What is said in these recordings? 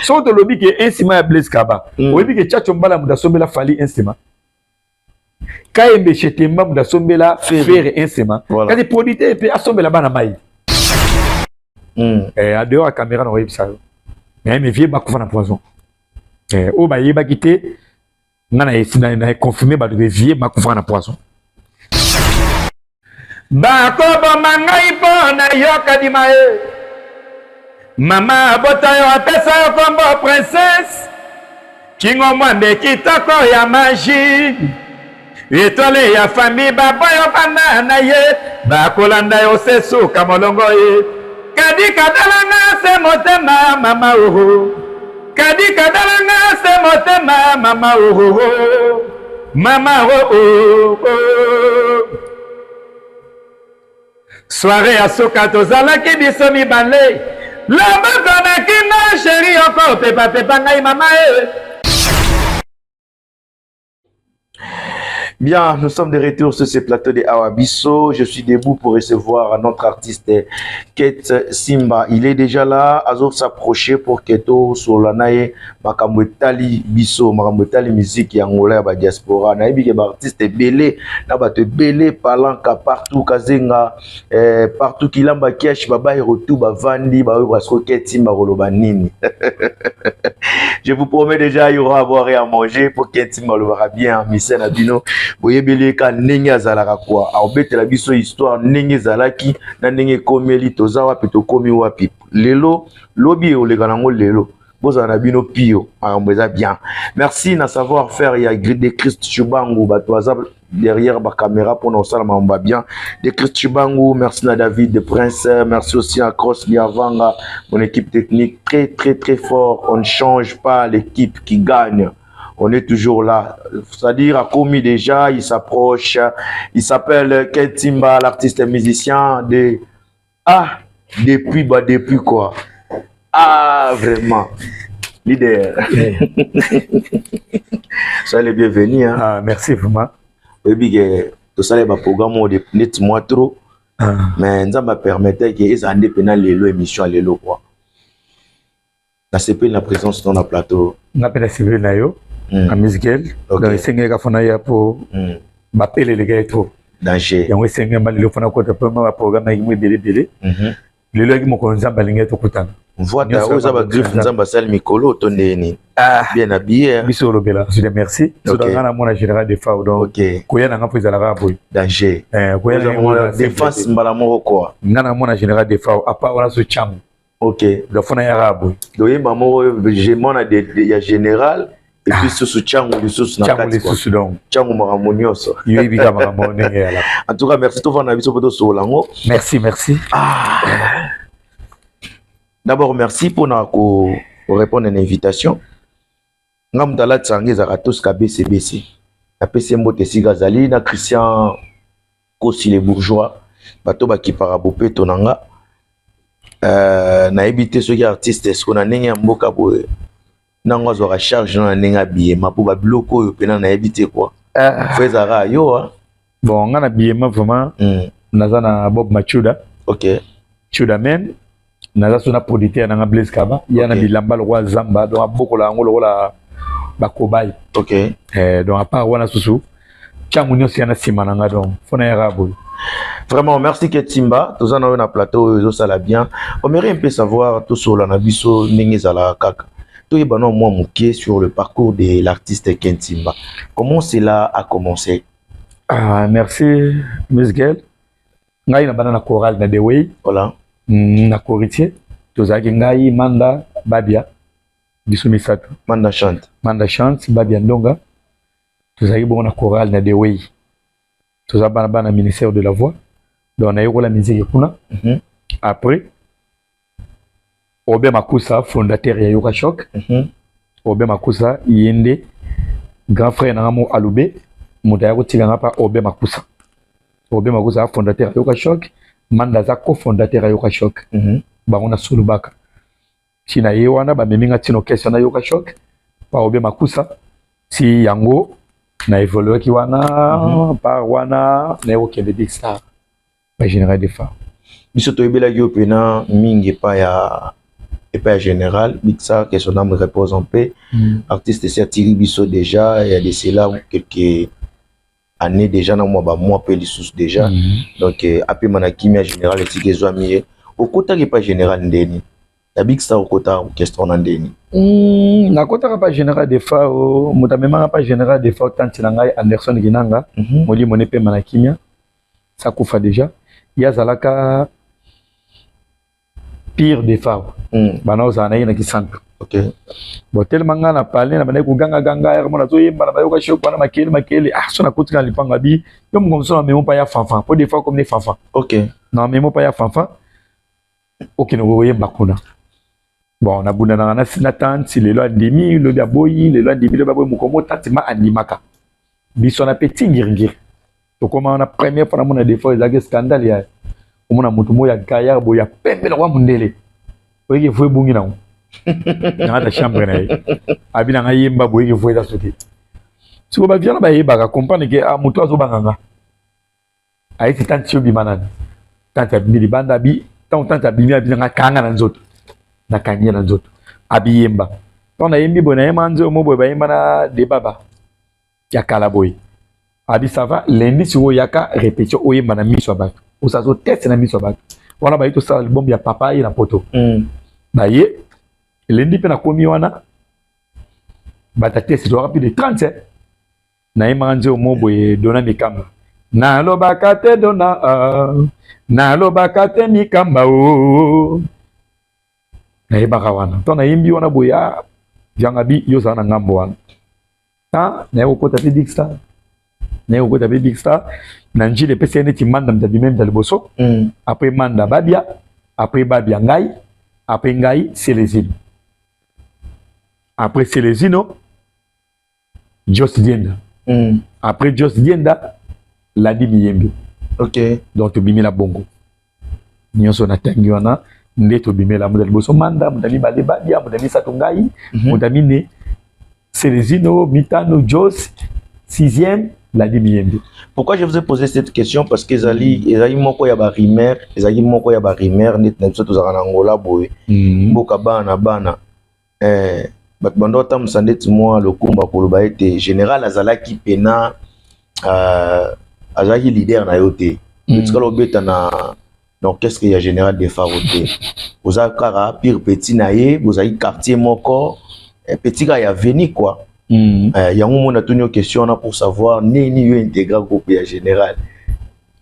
So to lobby que insima ya Blaise Kaba. Oyebi que Tchatcho Mbala muda sombela fali insima. Kaembe Chetemba muda sombela faire insima. Quand les producteurs pe asombela bana mai. A dehors la caméra na oyebi ça. Mais mes vieux bakufa na poison. O ba yeba kité ngana esina na confirmer ba de vieux bakufa na poison. Bakobo mangai po na yoka di mae. Mama bota yo apesa yo kombo princesse. Kingo mwambe kitoko ya magie. Étoile ya famille babo yo bana na ye. Bakolanda yo sesu kamolongo ye. Kadi kadalanga se motema mama oho. Kadi kadalanga se motema mama oho. Mama oho. Soirée à Sokato Zalaki biso mi banle. Lamba kona kina chéri oko pepa ngai mama Bien, nous sommes de retour sur ce plateau de Awabiso. Je suis debout pour recevoir notre artiste Kate Simba. Il est déjà là. Azov s'approcher pour Keto sur la naie Makambotali Biso, Makambotali musique Yangola ba diaspora. Naibi ke artiste belé, na ba te belé palanka partout kazenga partout kilamba kiash baba retour ba vandi ba parce Kate Simba roloba nini. Je vous promets déjà il y aura à boire et à manger pour Kate Simba le verra bien Misen Abino. Boyebele ka ndenge azalaka kwa aobetela biso histoire ndenge zalaki na ndenge komeli toza wapi to komi wapi lelo lobi oleka nango lelo bozala na bino pio akamboza bien. Merci na savoir faire ya de Christ Chubangu bato baza derrière ba caméra pour nous ça mamba bien de Christ Chubangu. Merci na David de Prince, merci aussi à Cross Liavanga, mon équipe technique très fort. On ne change pas l'équipe qui gagne. On est toujours là. C'est-à-dire, à Komi déjà, il s'approche. Il s'appelle Kate Simba, l'artiste musicien de... Ah, depuis quoi? Ah, vraiment. Leader. Soyez les bienvenus. Hein. Ah, merci vraiment. Et puis, tout ça, les programmes de net moi trop. Mais ça m'a permis que les indépendants les émissions à l'élo quoi. La CP la présence dans le plateau. On appelle la CP nayo. À Misgel, dans les seigneurs qui font ya pour m'appeler les gars et tout. Danger. Et on est seigneur mal le font à côté pour moi programme avec moi belé. Le logi mon konza balinga to kutana. Voix ta oza ba griffe nzamba sal mikolo tondeni. Ah, bien habillé. Biso lobela, je te remercie. So dans na mona général de FAO donc. Koya na ngapo ezalaka boy. Danger. Koya na défense mbala moko quoi. Ngana mona général de FAO apa wana so cham. OK. Le fona ya rabo. Doye mamo je mona de ya général. Et puis ce soutien ou le sous na kati quoi. Tchangu maramonioso. Yebi ka maramonenge ala. En tout cas merci to vana biso poto solango. Merci. Ah. D'abord merci pour répondre à l'invitation. Ngam dala tsangi za ratos ka BCBC. Na PC Mbote Sigazali na Christian Kosi les bourgeois. Bato ba ki parabope tonanga. Na éviter ceux qui artistes est-ce qu'on a ndenge mboka boye. Nango zo recharge na ndenge billet ma pour ba bloko yo pena na éviter quoi. Faisara yo hein. Bon ngana billet ma vraiment nazana Bob Machuda. OK. Chuda men naza sona producteur na Blaise Kaba yana bilamba le roi Zamba donc boko la ngolo la bakobai. OK. Donc à part wana susu chamunyo siana simananga donc fona ya rabo. Vraiment, merci Ketimba. Tous en avons un plateau, ça l'a bien. On aimerait un peu savoir tout sur la nabiso Ningezala Kaka. Tout est bon, moi, mouké sur le parcours de l'artiste Ketimba. Comment cela a commencé? Ah, merci, Miss Gail. Ngai na banana chorale na Dewey. Voilà. Na koritier. Tozaki ngai Manda Babia. Bisumi Sato. Manda chante. Manda chante, Babia Ndonga. Tozaki bon na chorale na Dewey. Tozaki bana ministère de la voix. Donc on a eu la musique kuna. Après Obe Makusa fondateur ya Yoka Shock. Obe Makusa yende grand frère na mo Alube mutaya kotika pa Obe Makusa. Obe Makusa fondateur ya Yoka Shock, Manda za co-fondateur ya Yoka Shock. Bango Sulubaka. China yewana ba meminga tino question na Yoka Shock pa Obe Makusa si yango na évolué ki wana par wana na Okende Big Star. Ba général de fa. Biso to ebela yo pena mingi pa ya et pas général. Bixa, que son âme repose en paix. Artiste Sertiri Bisso déjà, il y a de cela quelques années déjà, dans moi, peu les sous déjà. Donc, après Manakimi général, et Tige Zouamier, au côté qui pas général Ndeni. La Bixa au côté orchestre Ndeni. Na côté pas général des fois, Motamema pas général des fois, tant Tinanga, Anderson Ginanga, Moli Monepe Manakimi, ça koufa déjà. Il y a Zalaka. Pire des fois. Bana osana yina kisantu. OK. Bon tellement ngana parler na bana ko ganga ya mona zo yemba na bayoka shoko na makele sona kutika lipanga bi yo mo so na memo pa ya fanfan pour des fois comme des fanfan. OK. Na memo pa ya fanfan. OK no yemba kuna. Bon na bunda na tante le lo ndimi le biaboyi le lo ndimi le baboyi mukomo tante ma andimaka. Biso na petit ngirngir. To comment na première fois na mona des fois ezaki scandale ya. Omona mutu moya gaya boya pembe na kwa mundele oyeke fwe bungi na na ta chambre na ye abina nga yemba boyeke fwe da sote siko ba viana ba yeba ka comprendre que mutu azo banganga ayiti tanti yo bimanana tanti abimi libanda bi tanti abimi abina nga kanga na nzoto na kanye na nzoto abi yemba ton na yembi boy na yema nzo mo boy ba yemba na de baba ya kala boy abi ça va lundi siko yaka répétition oyemba na miso ba usazo test na miso ba wana ba ito sa album ya papa ina poto ba ye lendi pe na komi wana ba ta test do rapide 37 na yema nzo mo boy dona mikamba na lo bakate dona na lo bakate mikamba o na yeba kawana to na yimbi wana boya jangabi yo sana ngambo wana na yo kota te big star na yo kota be big star na njile pese neti manda mtabi même daliboso après manda babia après babia ngai après ngai Célésino après Célésino Jos Dienda après Jos Dienda Ladi Miyembe. OK. Donc tu bimi la bongo nyonso na tangi wana ndeto bimi la mudaliboso manda mudami bale babia mudami satungai mudami ne Célésino mitano Jos 6e Ladi Miyembe. Pourquoi je vous ai posé cette question? Parce que Ezali moko ya ba rimer, Ezali moko ya ba rimer net na biso tozaka na Angola boye. Mboka bana bat bando tam sandeti moi le combat pour le baete général azalaki pena azalaki leader na yote. Tukalo beta na donc qu'est-ce qu'il y a général de faroté. Ozakara pire petit na ye, bozali quartier moko petit gars ya veni quoi. Yango mona tuni question na pour savoir nini yo intégrer groupe ya général.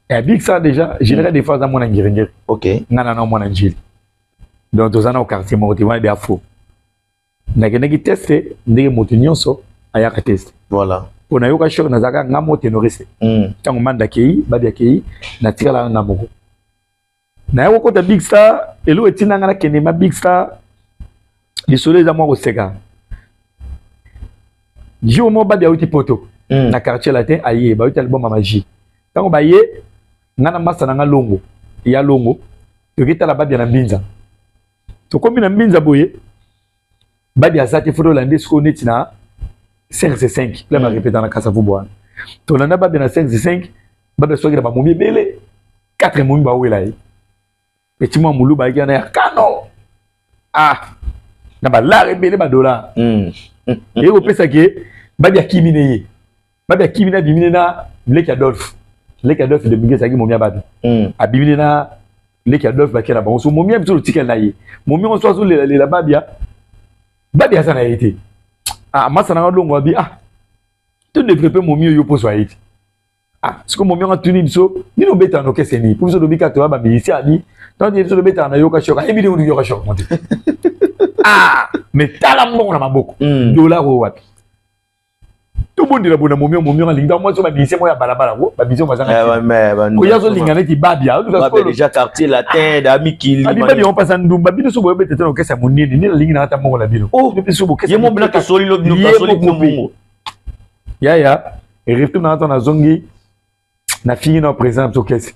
Et big ça déjà général des fois dans mon ngirengere. OK. Ngana na mon njili. Donc tozana au quartier mo wana bia fo. Na keneki tester ndenge moto nyonso ayaka test. Voilà. Pona yoka shok na zaka ngamo tenorise. Tango manda kei babia kei na tikala na moko. Na yoko ta big star elo etina ngana kene ma big star lisolo za mo ko seka. Jio mo babia uti poto na quartier latin aye ba uti album magie. Tango ba ye ngana masa na longo ya longo to kita la babia na mbinza. To komi na mbinza boye babia azati foto lande sko neti na 5 là ba répéter na kasa fubo. To landa babia na 5 babia soki na ba momi bele 4 momi ba wela yi. Petit mo mulu ba yana ya kano. Na ba la rebele ba dola. Et au pesa ke babia kimine ye. Babia kimina bimine na Leki Adolphe. Leki Adolphe de Miguel Sagi momia babi. Abimine na Leki Adolphe ba kera ba on so momia biso tikel na ye. Momia on so so le la babia. Babia ça na été. Masa na longo abi tu développer momia yo poso aiti. Ce que momia on tuni biso ni no beta no keseni. Pour biso do bika to ba milisia abi. Tant biso do beta na yo ka shoka. Ebi do yo ka shoka monte. Mais tala mbongo na maboko dola ko wapi tout monde la bona momio linga moi so ba bise mo ya balabala ko ba bise mo bazanga ko yazo linga neti babia déjà quartier latin d'ami kili abi babi on passa ndumba bino so boye betete no kesa munini ni lingi na hata mbongo la bino depuis so bo kesa yemo bina to soli lo bino ka soli mbongo ya et retourne na ton azongi na fille no présent so kesa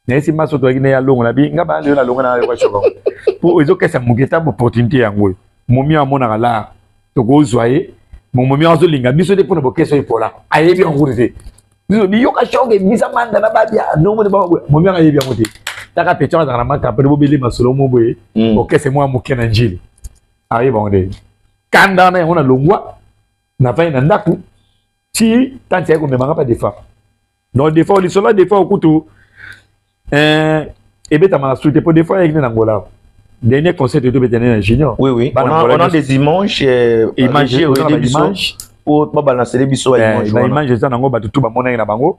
nesi maso to ngine ya longo la bi ngaba le na longo na ko choko pour ezo kesa mugeta opportunité yango momi amona kala to go zoye momi azo linga biso de pona bokeso ipola ayebi ngurite biso ni yoka shoge misa manda na babia no mo de momi ayebi ngote taka petit on a maka après bobeli masolo moboye OK c'est moi moké na njili arrive on est kanda na on a longwa na fa na ndaku ti tanti ko me manga pas des fois non des fois les soldats des fois au couteau et beta ma souté pour des fois avec na ngola dernier concert de Béthéné junior oui on a des images images pour pas balancer les biso image ça nango batu ba mona na bango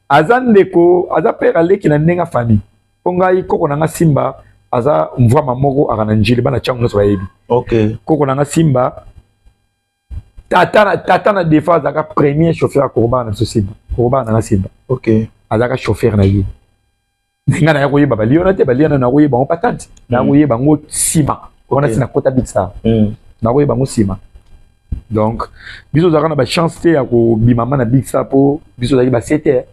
azandeko aza père aleki na ndenga famille pongai koko nanga simba aza mvwa mamoko akana njili bana changu so yebi OK koko nanga simba tata na des fois azaka premier chauffeur korba na simba korba na simba OK azaka chauffeur na ye nga na yako yeba baliona te baliona na koyeba on patente na koyeba ngo sima on a sina kota bitsa na koyeba ngo sima donc biso zaka na ba chance te ya ko bimama na bitsa po biso zaki ba sete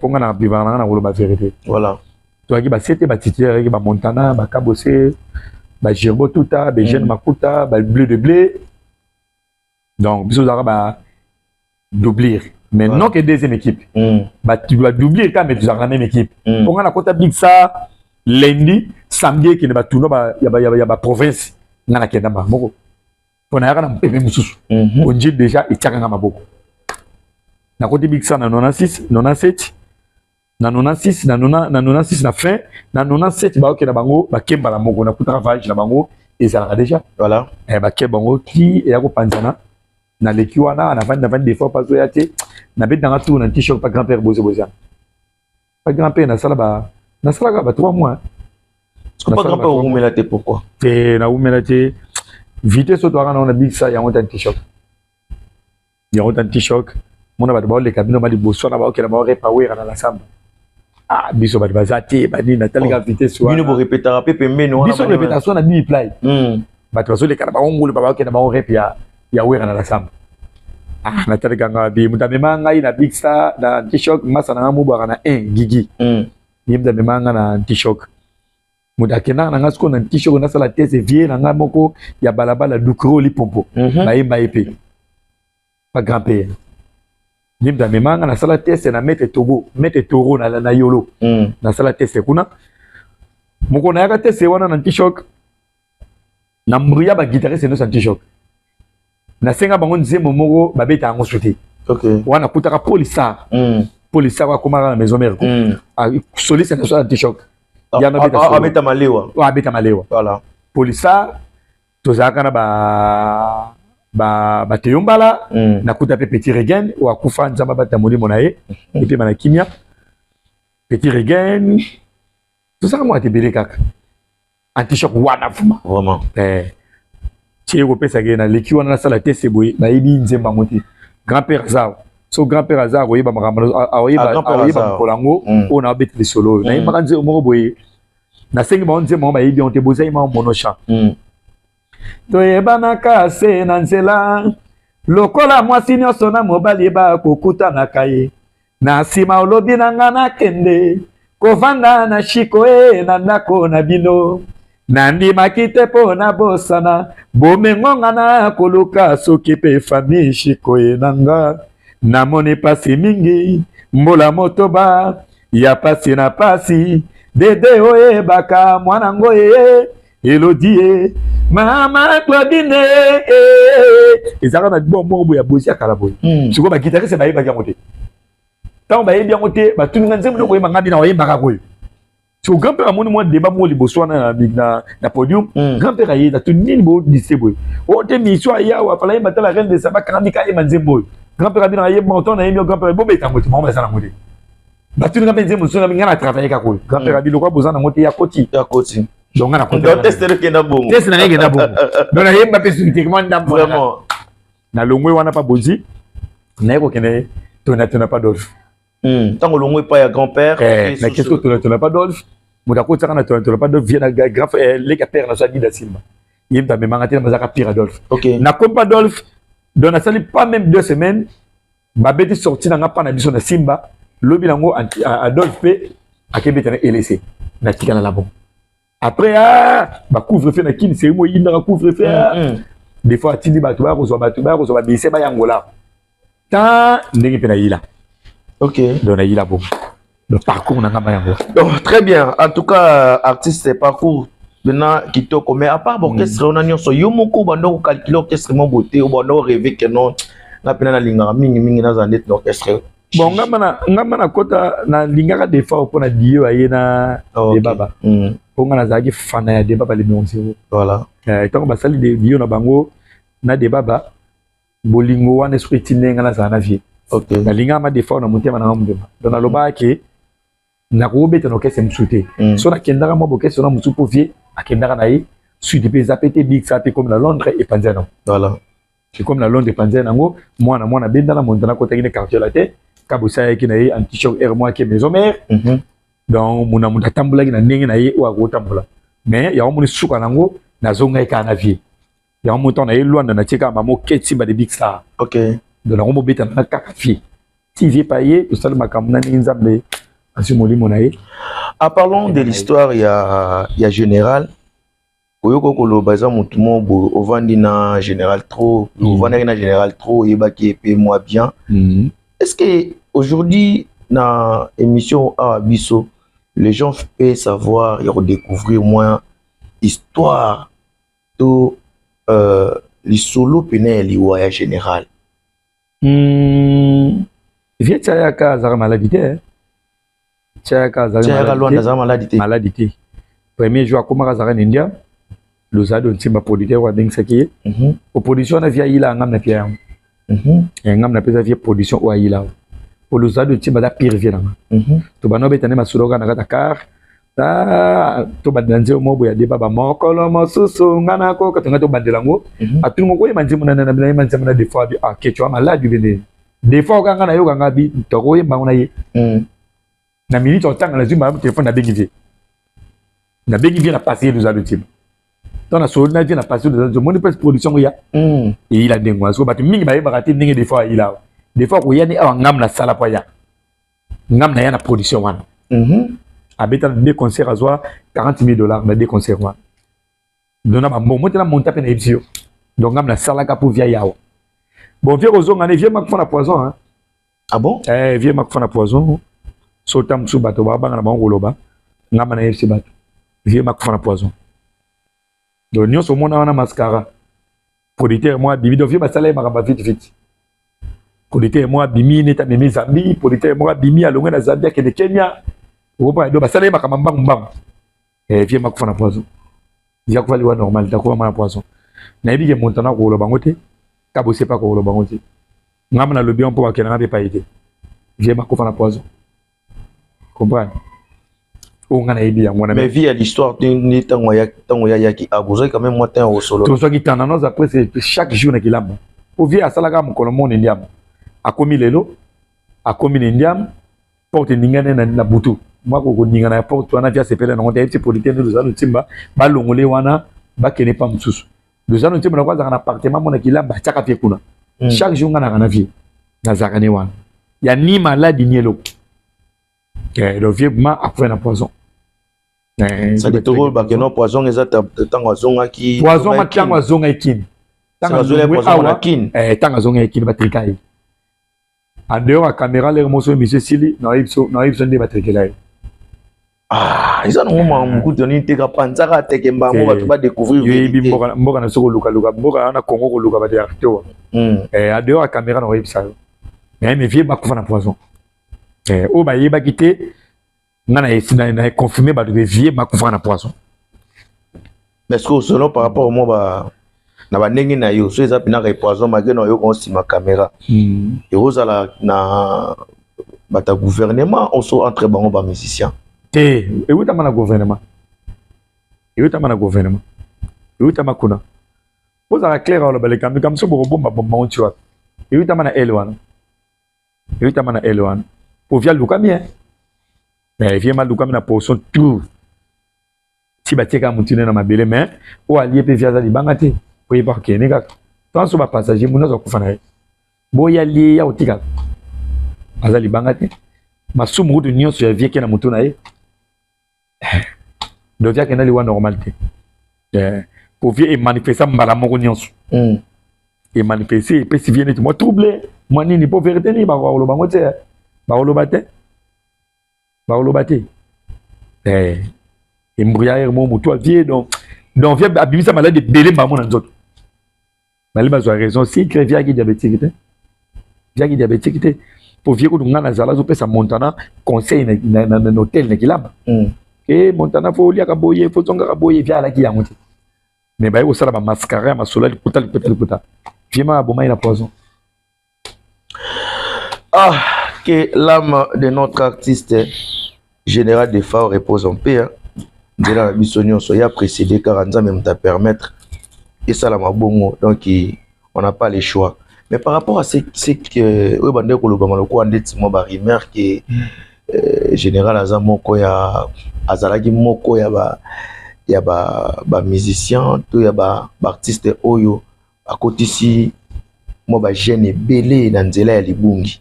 ponga na bivana na ba vérité voilà to aki ba sete ba titière ki ba montana ba kabose ba girbo tuta ba jeune makuta ba bleu de blé donc biso zaka ba doubler mais non que deuxième équipe bah tu dois doubler quand même tu as la même équipe on a côté big ça lundi samedi qui ne va tourner bah y a province na kenda ba moko on a na pepe mususu on dit déjà et tchaka ngama boko na côté big ça na 96 97 na 96 na 96 na fin na 97 ba ok na bango ba kemba la moko na kuta travail na bango et ça déjà voilà ba kemba bango qui et ko panzana na leki wana na 20 des fois pas ya te na bet dans tout na t-shirt pas grand-père bozé pas grand-père na sala ba 3 mois pas grand-père au melaté pourquoi te na melaté vitesse to na big ça ya on t-shirt ya on t-shirt mona ba ba le cabine ba di boso na ba ok na ba repawer na la samba biso ba bazati ba ni na taliga vitesse wana bino bo répétera pepe meno biso répétation na bi play ba to so le kana ba ngulu ba ok na ba rep ya wera na la samba na taliga nga bi mutamema ngai na big star na t-shirt masa na mu ba na gigi yimda memanga na t-shirt mudakena na ngasko na t-shirt na sala tese vie na ngamoko ya balabala dukro lipompo ba yimba epe pas grand-père yimda memanga na sala tese na mete toro na yolo na sala tese kuna moko na yaka tese wana na t-shirt na mbriya ba guitariste no sa t-shirt na senga bango nzembo moko babeta yango sote OK wana kutaka polisa polisa kwa komara na maison mère soliste na so t-shirt ya na beta malewa voilà polisa tozaka na ba teyombala na kuta pe petit regen wa kufa nzamba bata molimo na ye et puis mana kimia petit regen tozaka mo atebele kaka un t-shirt wana vraiment Tiego pesa na leki wana sala tese boy na yibi nzemba moti grand-père Azar so grand-père Azar oyeba makambo oyeba kolango on a bête de solo na yiba kanze moko boy na sengi ba nzemba ba yibi on te bozai ma monosha to yeba na kase na nzela lokola mwasi nyonso na mobali ba kokuta na kaye na sima olobi na ngana kende kovanda na shiko na ndako na bino nandimaki te mpo na bosana bomengonga na koluka soki mpe fami shikoye na nga namoni pasi mingi mbola motoba ya pasi na pasi dede oyebaka mwana ngo ye elodi ye mama Claudine ezaka na bombo boya bosi akala boye siko ba guitariste ba yebaka yango te tango ba yebi yango te batuninga nzembo ko yebanga bina oyebaka koyo. So grand-père a mon moi débat moi les bossois na podium grand-père a yé tout nini bo disebo o te mi so ya wa fala yeba la reine de saba kandika e manzembo grand-père a bien yé monton na yé grand-père bo beta ngoti mo na ngoti batu nga benzembo so na ngana travailler ka ko grand-père a dit lokwa bozana ngoti ya koti donc ngana koti donc test le kena bongo test na ngena bongo donc na yé mba pesu techniquement ndam vraiment na longwe wana pa bozi na yeko kene to na pas d'olf tant longwe pa ya grand-père na qu'est-ce que tu n'as pas d'olf Moudako tsaka tu n'as pas d'olf vient na grand les père na sa guide Simba yim ta memanga te na mazaka pire Adolphe na comme pas d'olf donc na sali pas même 2 semaines babeti sorti na ngapa na biso na Simba lobi nango Adolphe pe akebeta na LC na tika na labo après ba couvre-feu na kini c'est moi yinda couvre-feu des fois tindi ba to ba ko bise ba yangola ta ndenge pe na yila donc na yila bon le parcours n'a pas yango. Très bien. En tout cas, artiste et parcours. Maintenant, qui te commet à part l'orchestre, on a dit que Yomoko, on a calculé l'orchestre, mon beauté, on a rêvé que non, on a peine à l'inga, mingi dans un orchestre. Bon, ngamana kota na lingaka des fois pour na dio ayena de baba. Pour nga na zagi fana ya de baba le mionzi. Voilà. Tant ba sali de dio na bango na de baba bolingo wana esprit tinenga na zana vie. OK. Na linga ma des fois na mutema na ngombe. Donc na loba ke na ko beta no kese msute. So na kendaka mo bokese na musupo vie akendaka na ye sud pe zapete big ça comme la Londres et Panzano. Voilà. C'est comme la Londres et Panzano moi na benda na montana ko tengine quartier la tête. Kabusa qui na ye anti-choc air moi qui maison mère. Donc mon amour tambula qui na ndenge na ye ou a tambula. Mais ya omoni suka nango na zonga ka na vie. Ya omoto na ye loin na tika mamo ketsi ba de big star. OK. De la romo beta na kaka fille. Si vie payé tout ça makamna ni nzambe asimoli monaye. Parlons de l'histoire, il y a général. Oyoko kolo baza mutumo bo ovandi na général trop, ovandi na général trop yebaki epé moi bien. Est-ce que aujourd'hui dans émission Awabiso, les gens peuvent savoir et redécouvrir moins histoire de les solo penel li waya général. Viens tchayaka zara maladité. Tchayaka zara maladité. Maladité. Premier jour comment zara India. Lozado ntimba producteur wa bengsaki. Opposition na via ila ngam na pia. Ngam na pesa via production wa ila. Pour Lozado ntimba da pire via na. To bano betane masuloga na Dakar. Ta to bandanze mobo ya deba ba mokolo mosusu ngana ko katonga to bandelango. Atungo ko emanzimu na na emanzimu na des fois bi ketcho malade bene. Des fois ka ngana yo ka ngabi to ko yemba na ye. Na minute o tanga na zimba téléphone na bengi. Na bengi na passer Lozado ntimba. Dans la zone, il a passé de mon production. Et il a des mois. Parce que Ming va y des fois. Il a des fois où il y a un ngam na sala poya. Ngam na ya na production. Habite des concerts à soi $40,000 dans des concerts. Donc, on monte la montagne à Epsio. Donc, ngam na sala ka pour via yao. Bon, vieux aux on vieux mak fona poison. Ah bon? Vieux mak fona poison. Sotam sous bateau, baba na bango loba. Ngam na Epsi bateau. Vieux mak fona poison. Donc, nous sommes en mascara. Producteur, moi, bimi, donc, je vais ma vite. Producteur, moi, bimi, n'est pas mes Zambie. Producteur, moi, bimi, à l'ongé de Zambie, qui est de Kenya. Vous pouvez donc, ça, ma camambang. Et viens, ma couffe poison. Il y a quoi, le normal, d'accord, ma poison. Naïbi, qui monte en le bangoté. Cabo, c'est pas quoi, le bangoté. N'amène le bien pour qu'elle n'avait pas été. Viens, ma couffe poison. Comprends? Mais via l'histoire d'un temps qui a besoin quand même moi au solo. Tout ce qui t'en annonce après c'est chaque jour qu'il a. Pour via salaga mon colomon indiam. A commis lelo, a commis indiam, porte ningane na butu. Moi ko ningana na porte wana via sepele na ngode petit politique nous allons timba ba longole wana ba kene pa msusu. Nous allons timba na kwa na appartement mon kilamba chaka pie kuna. Chaque jour ngana na vie. Na zakane wana. Ya ni maladi ni elo. Le vieux ma après na poison. Ça dit tout parce que non poison exact tant zonga qui poison ma tango zonga ikini tango zonga poison ikini tango zonga ikini batrikai en dehors la caméra les morceaux monsieur Sili na ibso de batrikai ils ont un moment beaucoup de n'ité ka panzaka tekemba mo ba découvrir yebi mboka na soko luka mboka na Congo ko luka ba de arto en dehors la caméra na ibsa mais vieux ba kufa na poison o ba yeba kité ngana na confirmé ba de vieux makufa na poisson. Mais ce que selon par rapport au moi ba na ba ndenge na yo so eza pina ka poisson ma ke na yo ko sima caméra. Et ozala na bata gouvernement on so entre bango ba musicien. Et où ta mana gouvernement. Et où ta mana gouvernement. Et où ta makuna. Ozala clair ala baleka mi kam so bo bomba bomba on tuwa. Et où ta mana L1. Et où ta mana L1. Pour via luka bien. Mais viens mal comme na poisson tout si ba teka mutune na mabele mais o allié pe via za libangate o yeba ke nega tant so ba passager muna zo kufana bo ya lié ya otika aza libangate masumu de nion so ya vie ke na mutuna e do via ke na liwa normalité pour vie et manifester mbala moko nyonso et manifester pe si vient et moi troublé moi ni pauvreté ni ba lo bangote ba lo bate bakoloba te embrouillard mo moto avie donc via abimisa malade belé mbamo na nzoto bali bazwa raison si via ki diabétique te pour vieux ko ngana zala zo pesa montana conseil na hôtel na kilamba montana fo lia ka boye fo zonga ka boye via la ki yango te mais baye ko sala ba mascara masola lipota vraiment aboma ina poison. Que l'âme de notre artiste général de Fao repose en paix. De la mission soya précédé 40 ans même t'a permettre et ça la mabongo donc on n'a pas le choix. Mais par rapport à ce que oui bande ko loba maloko andeti mo ba rumeur que général azamoko ya azalaki moko ya ba musicien to ya ba artiste oyo akotisi mo ba jeune belé na nzela ya libungi.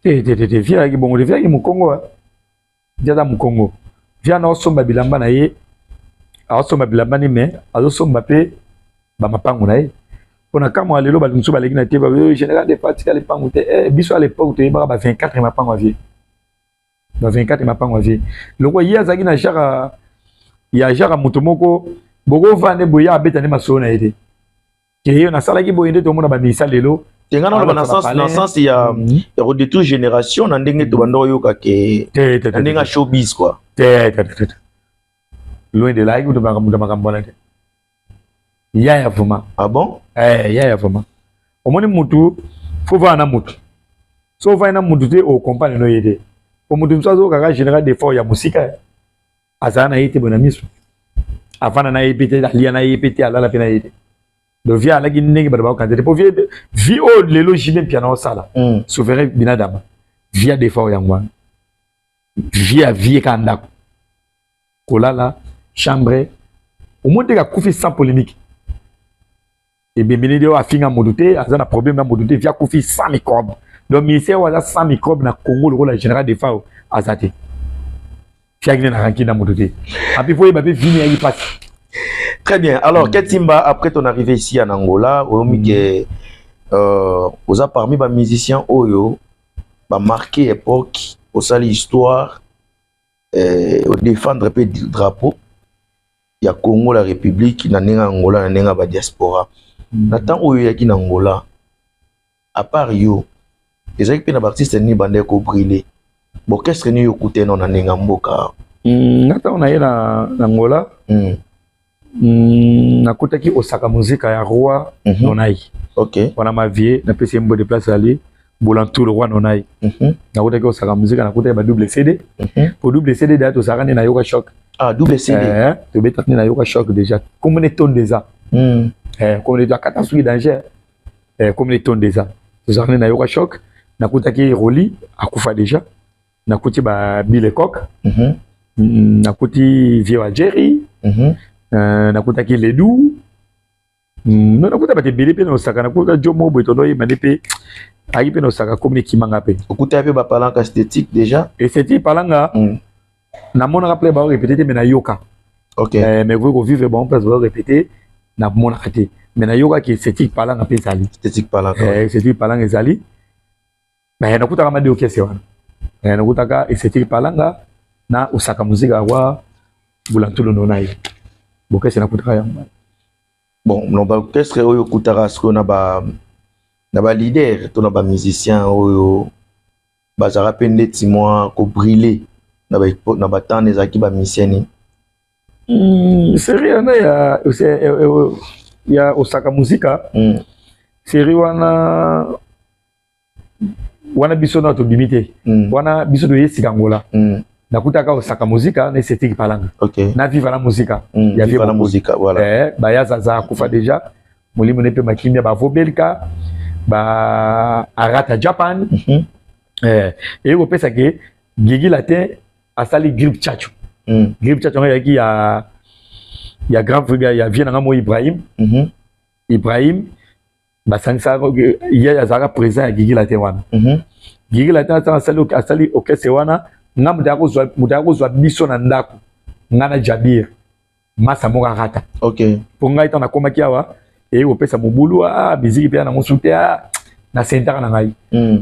Via ki bongo via ki mukongo dia mukongo via na osomba bilamba na ye osomba bilamba ni me azosomba pe ba mapango na ye pona kama lelo ba nsuba leki na teba général de parti ka le pango te biso à l'époque te ba 24 mapango avie ba 24 mapango avie loko ye azaki na jara mutomoko boko vande boya abeta ne masona ete ke yo na sala ki boyende to mona ba misa lelo tengana na sens il y a de toute génération na ndenge to bando yoka ke ndenge showbiz quoi loin de là il doit makambo na te ya vraiment ah bon ya vraiment au moins mutu faut voir na mutu so va na mutu te o compagnie no yede o mutu msazo kaka général de fort ya musika azana yite bona miso afana na yipete alia na yipete ala la pena yite do via la guinée ba ba kanté pour vie au le logime piano sala souverain binadama via des fort ya ngwa vie kanda kolala chambre au moins de ka kufi sans polémique et bien bénédio a finga modouté azana problème na modouté via kufi sans microbe donc ministère wala sans microbe na Congo le rôle général des fao azate fiagné na ranki na modouté après faut y babé vini y passe. Très bien. Alors, Ketimba, après ton arrivée ici en Angola, vous avez parmi les musiciens Oyo, marqué époque, au sali histoire, défendre le drapeau. Il y a Congo, la République, il y a Angola, il y a la diaspora. Nathan Oyo yaki na Angola, à part yo, les gens qui artistes ni bandé ko brûler. Bon, qu'est-ce que nous écoutons dans la mboka? Nathan on a na Angola. Nakutaki osaka muzika ya roi nonai. OK. Wana ma vie na pesi mbo de place ali bolantou le roi nonai. Nakutaki osaka muzika nakutaki ba double CD. Pour double CD d'ailleurs osaka ni na yoga shock. Ah double CD. Tu beta ni na yoga shock déjà. Comme les tonnes déjà. Comme les catastrophe danger. Comme les tonnes déjà. Osaka ni na yoga shock. Nakutaki Roli akufa déjà. Nakuti ba Bilekok. Nakuti Vieux Jerry. Nakutaki Ledu nakuta bate bele pe na osaka nakuta jomo boitodo ye manepe ayi pe na osaka comme kimanga pe okuta pe ba palanga esthétique déjà esthétique palanga na mona rappelé ba répéter mais na yoka. OK mais vous vivre bon place va répéter na mona kate mais na yoka qui esthétique palanga pe zali esthétique palanga esthétique palanga zali mais nakuta kama de okese wana nakuta ka esthétique palanga na osaka muzika wa bulantulo nonai. Bon, non ba qu'est-ce que oyo kutara sko na ba leader to na ba musicien oyo bazara pende timoa ko brûler na ba temps des aki ba musiciens c'est rien ya osaka muzika série wana biso na to bimité wana biso to yesi Angola nakutaka osaka muzika na esthétique palanga. OK. Na viva la musica. Ya viva la musica voilà. Baya zaza kufa déjà. Molimo nepe makimia ba Vobelka, ba Arata Japan. Et ko pesa ke Gigi Latin asali Grip Chacho. Grip Chacho yaki ya grand frère ya vient ngamo Ibrahim. Ibrahim ba sangsa ya azara présent ya Gigi Latin wana. Gigi Latin asali okese wana. Nga mutako zwa biso na ndako ngana Jabir masa moka rata. OK. Pour nga itana koma kiawa opesa mobulu biziki pe na mosuté na senta na ngai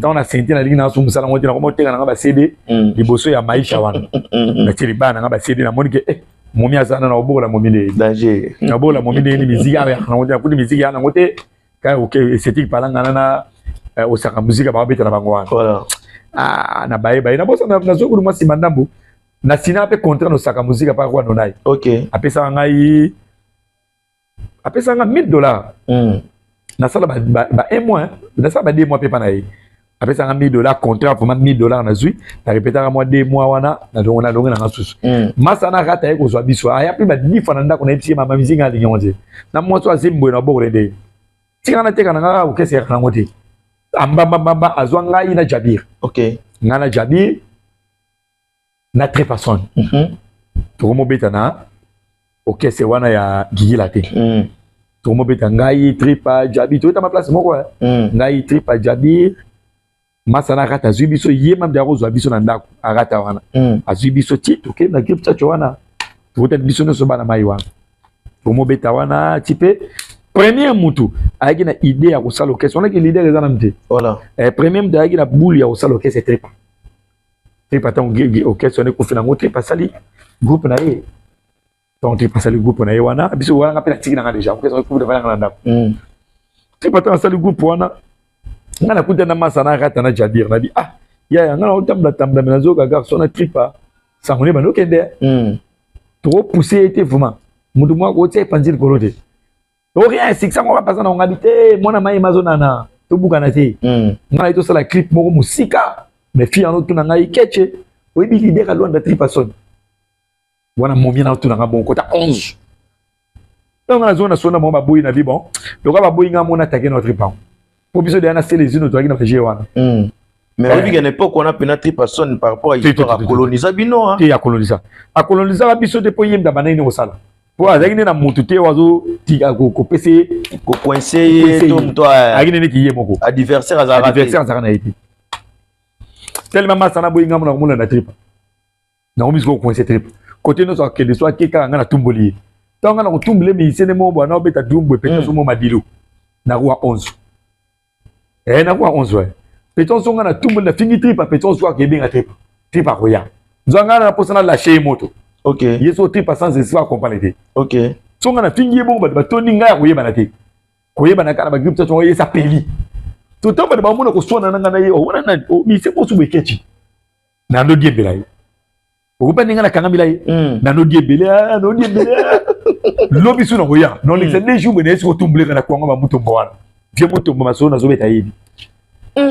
tant na senta na lingina so musala ngoti na ko motenga na ba CD liboso ya maisha wana na tiri bana na ba CD na monike momi azana na obola momi ne danger na obola momi ne musique ya na ngoti na kuti musique ya na ngote ka okay esthétique palanga na osaka musique ba beta na bango wana voilà na bae na bosa na zo kulu masi mandambu na sina pe contrat no saka musique pa kwa nonai OK apesa ngai apesa nga $1000 na sala ba un mois na sala ba 2 mois pe pa na ye apesa nga $1000 contrat pour $1000 na zui na répéter moi 2 mois wana na dongo na ngasusu masa na rata ye ko zwa biso aya pe ba difa na ndako na epsi mama mizinga ali nyonje na mo so azimbo na bokole de tika na teka na nga o kese na ngote amba azwa ngai na Jabir OK ngana Jabir na très personne to mo beta na o kese wana ya gigila te to mo beta ngai tripa Jabir to ta ma place moko ngai tripa Jabir masana kata zui biso yema bya ko zwa biso na ndako arata wana azui biso ti to ke na grip cha wana to ta biso no so bana mai wana to mo beta wana tipe premier mutu ayaki na idée ya ko sala okese on a ki leader ezana mte voilà premier mutu ayaki na boule ya ko sala okese tripa tant okese on est confina ngo tripa sali groupe na ye donc tripa sali groupe na ye wana biso wana pe na tiki na déjà okese on trouve de valeur na ndako tripa tant sali groupe wana ngana kuta na masana kata na Jabir na di ya ngana utambla na zo garçon na tripa sangone bano kende trop poussé était vraiment mutu mwa ko tse panzir kolote to rien c'est ça on va passer na ngabité mona mai mazona na to bukana te ngana ito sala clip moko musika mais fi en autre na ngai keche o bi l'idée ka loin de tripa son wana momi na tuna ngabo kota 11 donc na zona sona mo ba boyi na bi bon donc ba boyi nga mona take notre tripa pour biso de na c'est les unes to na faje wana mais au à l'époque on a pénétré personne par rapport à l'histoire à coloniser bino hein et à coloniser biso de po yemda bana ni osala po azaki na mutu te wazo tika ko pese ko coincer tout toi agine ne ki yemoko adversaire azara na été tellement masana boyi nga mona komona na tripa na omis ko coincer tripa côté no so que de soit keka nga na tumboli tanga na ko tumbele mi sene mo bwana obeta dumbo pete so mo madilo na roi 11 na roi 11 ouais peton songa na tumbele na fingi tripa peton so ke benga tripa roya nzanga na posana la chez moto OK yeso tripa sans espoir accompagner OK songa na fingi bon ba toni nga koyeba na te koyeba na kana ba grip so yesa peli to tamba ba mona ko sona nga na ye o wana na mi se ko sube kechi na ndo diembela ye o ba ninga na kanga bila ye na ndo diembela lobi suna roya non les des jours mais est-ce que tumbele kana kwa ngaba mutombo wana vie mutombo masona zo beta yebi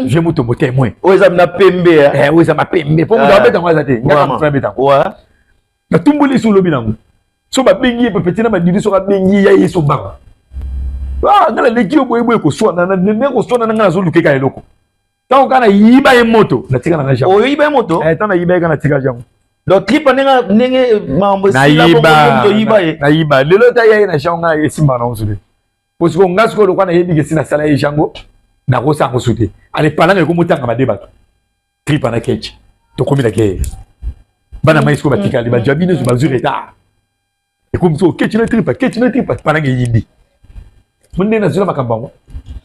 vie mutombo témoin oza na pembe oza ma pembe po muda beta ngwa zate ngaka mfra beta ouais na tumbele su lobi nangu so ba bengi pe petit na ba didi so ka bengi ya yeso banga ngala leki oboyeboye ko swana na ne ko swana na ngala zo lukeka eloko tant kana yiba ye moto na tika na jango yiba ye moto tant na yiba kana tika jango donc tripa nenge mambo sila ko yiba ye na yiba lelo ta ye na shanga ye simba na usude parce que ngasko lo kana yebi ke sina sala ye jango na ko sa ko sute ale palanga ko mutanga ba debat tripa na kechi to komi la ke bana mais ko batika li ba jabine zo bazure ta e comme so kechi na tripa palanga yindi munde na zula makambango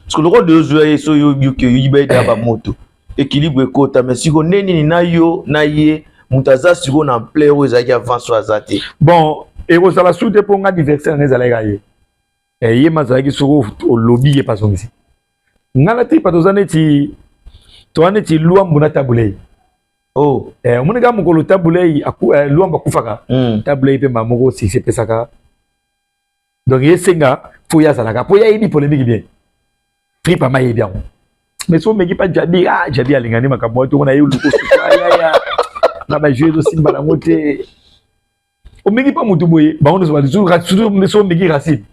parce que le rôle de jouer so yo que yiba da ba moto équilibre ekota mais si ko neni na yo na ye mutaza siko na player ezaki avant so azate bon et vous allez souter pour un adversaire les allez et yé mazaki soko au lobby et pas son ici ngala ti patozane ti toane ti luambu na tabulei oh omone ga mukolo tabulei aku luamba kufaka tabulei pe mamoko si se pesaka donc yesenga foya salaka foya ibi polémique bien tripa ma bien mais so meki pa jabi jabi alingani makambo to na ye luko ya na ba jouer do simba na moté o meki pa mutu boye ba on so ba toujours so meki racine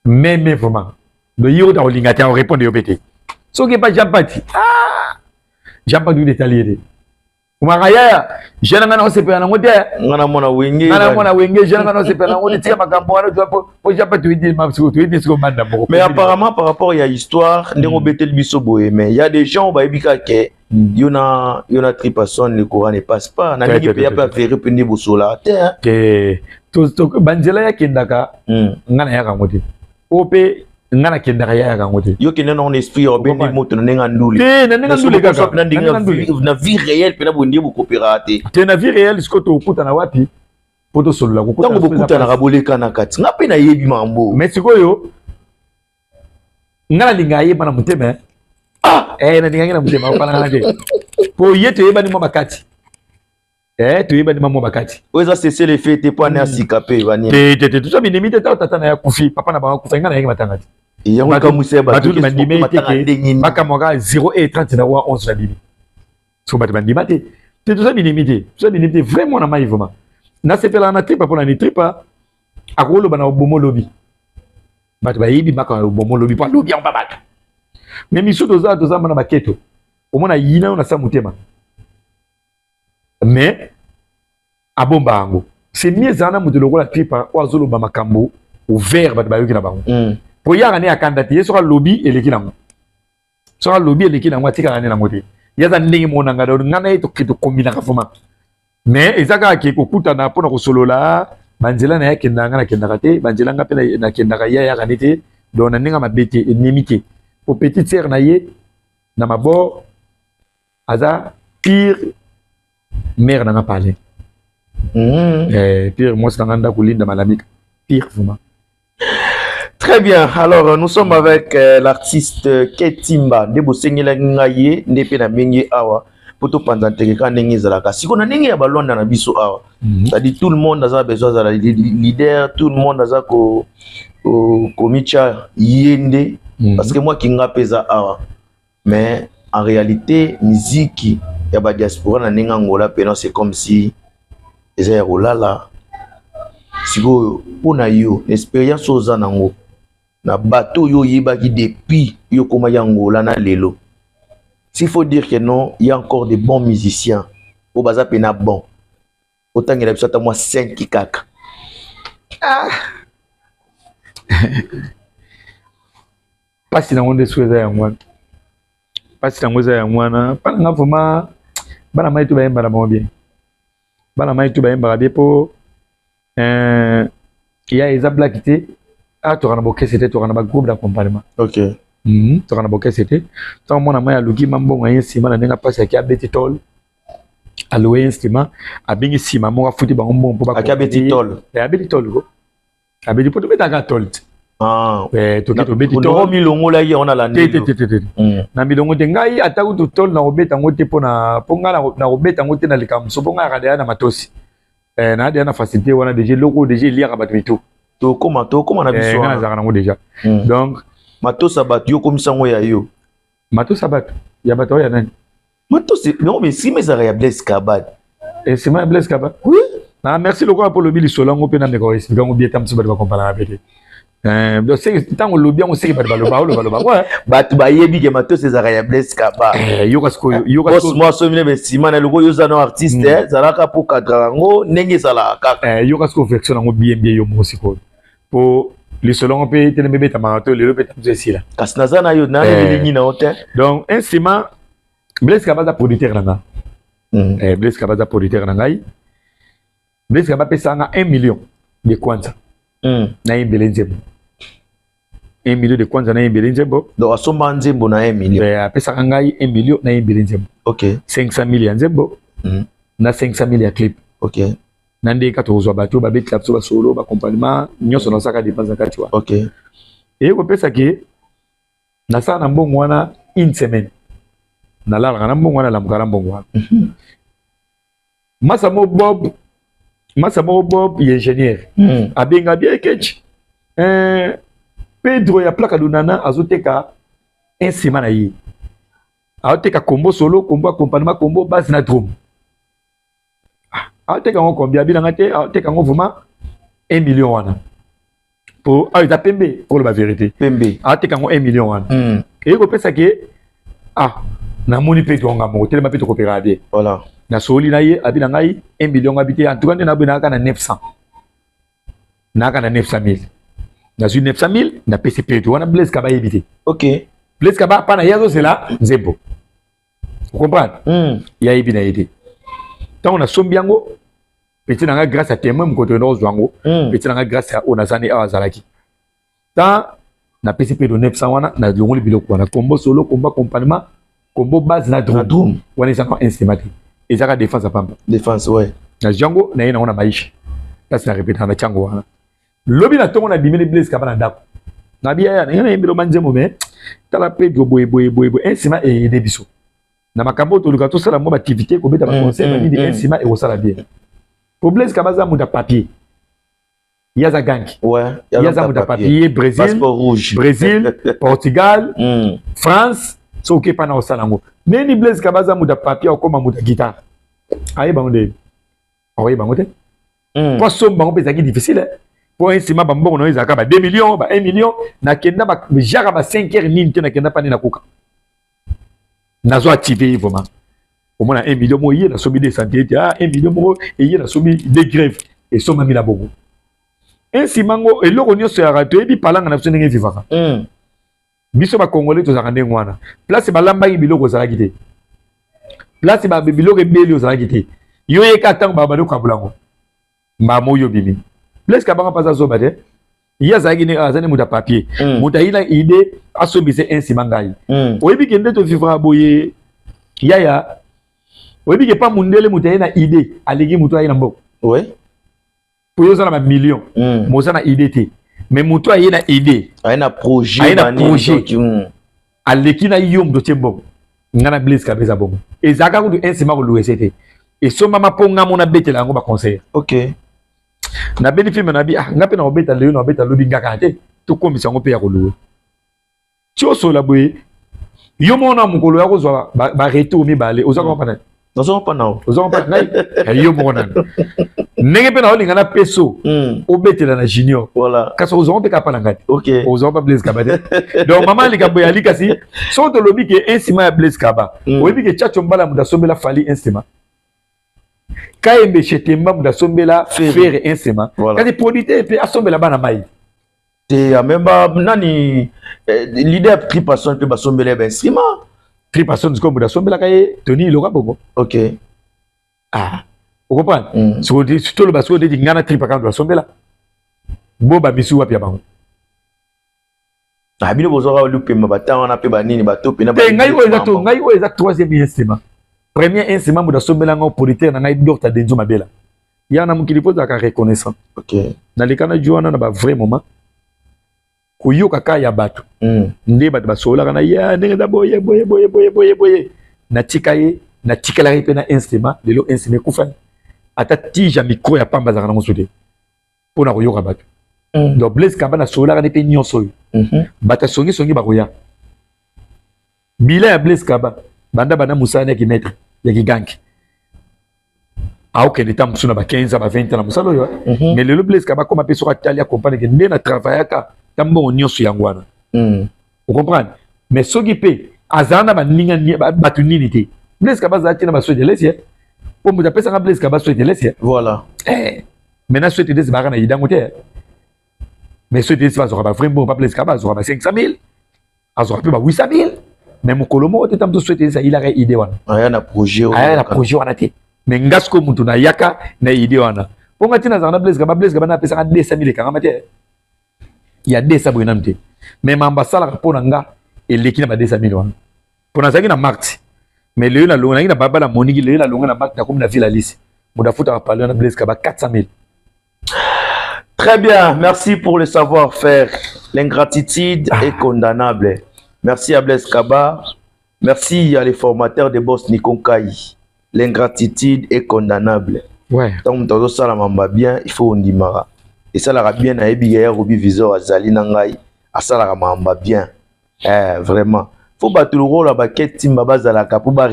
mais vraiment le yiro ta olingata on répond yo pété so ke pa jampati jampati de talier umakaya jana ngana osepe na ngote ngana mona wenge jana ngana osepe na ngote tia makambo wana tu po jampati idi mabsu tu idi sko manda moko mais apparemment par rapport à histoire ndeko betel biso boye mais il y a des gens ba ebika ke yona tripason le courant ne passe pas na ngi pe ya pa faire pe niveau sola te to banjela ya kindaka ngana ya kangote ope ngana kendaka ya kangote yo kende non esprit au ben moto nenga ndule nenga ndule kaka na vie réelle pena bondi bu coopérater te na vie réelle sikoto okuta na wapi poto solola kukuta tango bokuta na kaboleka na kati nga pe na yebi mambo mais sikoyo ngana linga yeba na mutema na linga na mutema opana ngana te po yeto yeba ni mwa bakati to yeba ni mwa bakati oza cesser les faits te pas asika pe bani te tout ça binimite ta tata na ya kufi papa na ba kufa ngana yenge matanga te yango kamusa ba tout mandime te maka moka 0 et 30 na wa 11 na bibi so bat mandima te tout ça binimite vraiment na mai vraiment na sepela na tripa pona ni tripa akolo bana bomo lobi bat ba yibi maka bomo lobi pa lobi en babata mais miso toza na baketo omona yina na sa mutema mais abomba ango c'est mieux zana mutu lokola tripa o azolo ba makambo ouvert bat ba yoki na bango po yaka ne akanda te soka lobi eleki nango soka lobi eleki nango atika na nango te yaza ndenge mona ngado ngana eto kito kombina ka foma mais ezaka ke kokuta na pona ko solola banzela na yake ndanga na kendaka te banzela nga pe na kendaka ya kanete donc na ndinga mabete enemike po petite sœur na ye na mabo aza pire mère na nga parler pire moi c'est nganda kulinda malamika pire vraiment. Très bien, alors nous sommes avec l'artiste Ketimba Ndebo Sengela Ngaye Ndepe na Mengi Awa poto panzante ka ndenge zalaka siko na ndenge ya balonda na biso awa ça dit tout le monde a besoin de leader, tout le monde a ko micha yende parce que moi qui nga pesa awa mais en réalité musique ya ba diaspora na ndenge ngola pena c'est comme si eza rolala siko pona yo expérience oza nango na bateau yo yebaki depuis yo koma yangola na lelo. S'il faut dire que non, il y a encore des bons musiciens au baza pena bon. Autant il y a peut-être moi 5 qui kaka. Pas si dans on est souhaité à moi. Pas si dans on est à moi. Pas dans vraiment. Bana mai tu vas embara bien. Bana mai tu vas embara bien pour. Il y a Isa Black qui tu as un bouquet, c'était tu as un groupe d'accompagnement. Ok. Tu as un bouquet, c'était. Tant mon ami a lugi mambo ngaye sima na nenga pasi ya beti tol. A louer instrument, a bingi sima mo afuti ba ngombo po ba. A beti tol. A beti tol go. A beti poto beta ga tol. Ah. To beti tol. No milongo la on a la ndelo. Na milongo de ngai ataku to tol na obeta ngote pona ponga na obeta ngote na likamso ponga ka na matosi. Na dia na facilité wana déjà logo déjà lire ba bitu. To comment na biso na zaka nango déjà. Donc mato sabat yo komisa ngo ya yo. Mato sabat ya bato ya nani? Mato c'est non mais si mes ya Blaise Kabad. Et c'est ma Blaise Kabad. Oui. Ah merci lokwa pour le bili solongo pe na me ko expliquer ngo bien tam so ba comparer avec. Donc c'est tant on lobby on sait ba loba. Ouais. Bat ba yebi ke mato c'est ya Blaise Kabad. Yo kasko moi so mine be simana logo yo za no artiste zalaka pour cadre ngo ndenge sala kaka. Yo kasko version ngo bien yo mo siko. Pour les solons pe tene bebe ta marato le pe tam ici là. Kasnaza na yo na bilingi na hotel. Donc instrument Blaise Kabad producteur nanga. Blaise Kabad producteur nanga. Blaise Kabad pesa nga 1 million de kwanza. Na imbelenzebo. 1 million de kwanza na imbelenzebo. Donc asomba nzembo na 1 million. Pesa nga 1 million na imbelenzebo. OK. 500 000 nzembo. Na 500 000 ya clip. OK. Nande ka tozwa bato ba beti kapso ba solo ba accompagnement nyoso na saka dépense kati wa. OK. Et ko pesa ke na sa na mbongo wana une semaine. Na la na mbongo wana la mukara mbongo wana. Masamo Bob ingénieur. Abenga bien ketch. Pedro ya plaka dunana azoteka un semaine yi. Azoteka combo solo, combo accompagnement, combo basse na drum. Azoteka ngo combien bien ngate, azoteka ngo vraiment 1 million wana. Pour ta pembe pour la vérité. Pembe. Azoteka ngo 1 million wana. Et ko pesa ke na moni Pedro ngamo, tellement Pedro coopérer bien. Voilà. Na soli na ye abina ngai 1 million habité en tout cas na bina ka na 900 na ka na 900 000 na 900 000 na PCP to wana Blaise Kabad habité. OK. Blaise Kabad pa na yazo c'est là nzembo. Vous comprenez? Ya ibina yité tant on a sombiango petit na grâce à témoin mkoto no zwango petit na grâce à onazani awazalaki tant na PCP de 900 wana na longoli biloko wana combo solo combo accompagnement combo base na drum wana ezaka instrument ezaka défense à pamba défense ouais na Django na yena wana maisha kasi na répéter na Django wana lobi na tongo na bimeli Blaise Kaba na ndako na biya ya na yembelo manzemo me tala pe boye instrument et de biso na makambo to luka to sala mo activité ko beta ba conseil ba di instrument et au sala bien pour Blaise Kaba za muda papier yaza gangi ouais yaza muda papier Brésil passeport rouge Brésil Portugal France so ke pana au sala ngo mais ni Blaise Kaba za muda papier au koma muda guitare ayi ba nde ayi ba ngote pour somme bango pesa ki difficile pour instrument ba mbongo no ezaka ba 2 millions ba 1 million na kenda ba jara ba 5 heures nini te na kenda pa ni na kuka nazo activer vraiment au moins 1 million mo yé na sobi des centimes 1 million mo yé na sobi des grèves et soma mi la bobo instrument ngo eloko nyonso ya rato ebi palanga na tsonenge vivaka biso ba congolais to zaka ndengo wana place ba lamba ki biloko zaka kité place ba biloko ebeli zaka kité yo yeka tango ba bado kabulango mba moyo bimi Blaise Kaba pas azoba de ya zaki ne azane muta papier muta ina idée asobise instrument ngai oyebi kende to vivra boye yaya oyebi ke pa mundele muta ina idée aligi muto ina mboko ouais pour yo zala ma million moza na idée te mais muto ina idée aina projet aleki na yom do tembo ngana Blaise Kaba za bongo ezaka ko instrument ko louesete et so mama ponga mona betela ngo ba conseil OK na beni film na bi ngape na obeta leo na obeta lobi ngaka te to komisa ngo pe ya koluwe tio so la boye yo mona mukolo ya kozwa ba retour mi bale ozaka pana ozo pa nao ozo pa ngai yo mona nenge pe na olinga na peso obetela na junior voilà kaso ozo pe kapana ngati OK ozo pa Blaise Kaba te donc maman likambo ya likasi so to lobi ke instrument ya Blaise Kaba oyebi ke chacho mbala muda sombela fali instrument Kaembe chetemba muda sombela faire instrument kasi producteur pe asombela bana mai te amemba nani leader tripasson pe basombela ba instrument tripasson ko muda sombela kay Tony Loka bongo OK vous comprenez so di to lo baso de ngana tripaka ndo sombela boba bisu wapi bango bino bozoka lupe mabata wana pe banini bato pe na ba ngai o exact troisième instrument premier instrument muda sombela ngo producteur na ngai Dr Denzo Mabela yana mukili poza ka reconnaissant OK na likana juana na ba vrai moment kuyoka ka ya bato nde bato basola kana ya ndenge da boye na tikaye na tikala pe na instrument lelo instrument kufa ata tija micro ya pamba za kana ngosote pona kuyoka bato donc Blaise Kaba na sola kana pe nyonso bata songi ba koya bila ya Blaise Kaba banda musana ki maître ya kigangi aokende ta musuna ba 15 ba 20 na musalo yo mais lelo Blaise Kaba koma pe soka talia compagnie ke nde na travaillaka tambo nyonso yangwana vous comprenez mais soki pe azana ba ninga batu nini te Blaise Kaba za tina ba soje lesia po muta pesa nga Blaise Kaba soje lesia voilà maintenant soje des ba kana yidango te mais soje des va ba vraiment pas Blaise Kaba zo ba 500,000 azo pe ba 800,000 mais mon colomo te tamto soje ça il a idée wana aya na projet wana te mais ngasko mutu na yaka na idée wana ponga tina za na Blaise Kaba na pesa nga 200,000 kanga te il y a 200 bonamte mais mambasala pona nga eleki na ba 200,000 wana pona zaki na marti mais le na longa na baba la moniki le na longa na marti comme na ville alice muda futa parler na Blaise Kaba 400,000. Très bien, merci pour le savoir-faire. L'ingratitude est condamnable. Merci à Blaise Kaba. Merci à les formateurs de Boss Nikonkai. L'ingratitude est condamnable. Ouais. Donc dans ça la mamba bien, il faut on dimara. Et ça la bien na ebiya Robi Visor azali nangai, ça la mamba bien. Vraiment. Faut battre le rôle à baquette timba bazalaka pour ba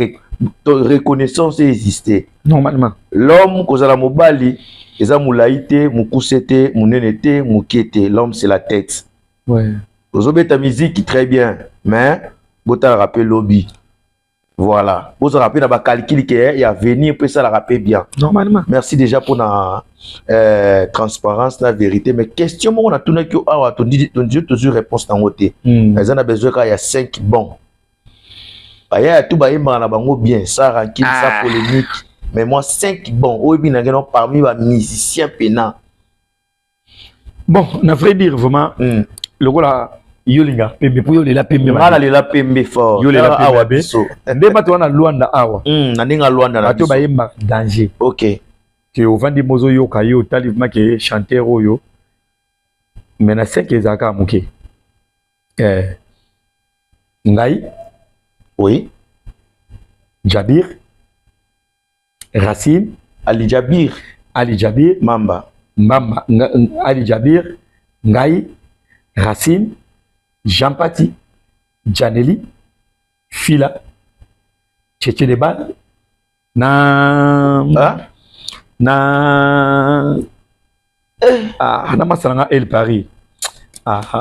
reconnaissance exister. Normalement. L'homme kozala mobali, eza mulaite, mukusete, munenete, mukete. L'homme c'est la tête. Ouais. Vous avez ta musique très bien, mais vous avez rappelé lobby. Voilà. Vous avez rappelé la calcul qui est à venir, puis ça la rappelle bien. Normalement. Merci déjà pour la transparence, la vérité. Mais question, on a tourné que ton Dieu toujours réponse dans votre côté. Mais on a besoin qu'il y a 5 bons. Il y a tout bien, ça ranking, ça polémique. Mais moi 5 bons. Ou bien parmi les musiciens pénants. Bon, on a vrai dire vraiment. Le rôle yolinga pembe pour yolela pembe ngala lela pembe fort yolela awa pembe biso nde bato wana Luanda awa na ndinga Luanda na bato biso bayemba danger OK ke ovandi mozo yoka yo tali make chanteur oyo mais na 5 ezaka muke ngai oui Jabir Racine Ali Jabir Mamba Ali Jabir ngai Racine Jean Pati Janeli Fila Tchétché de Bal na masalanga El Paris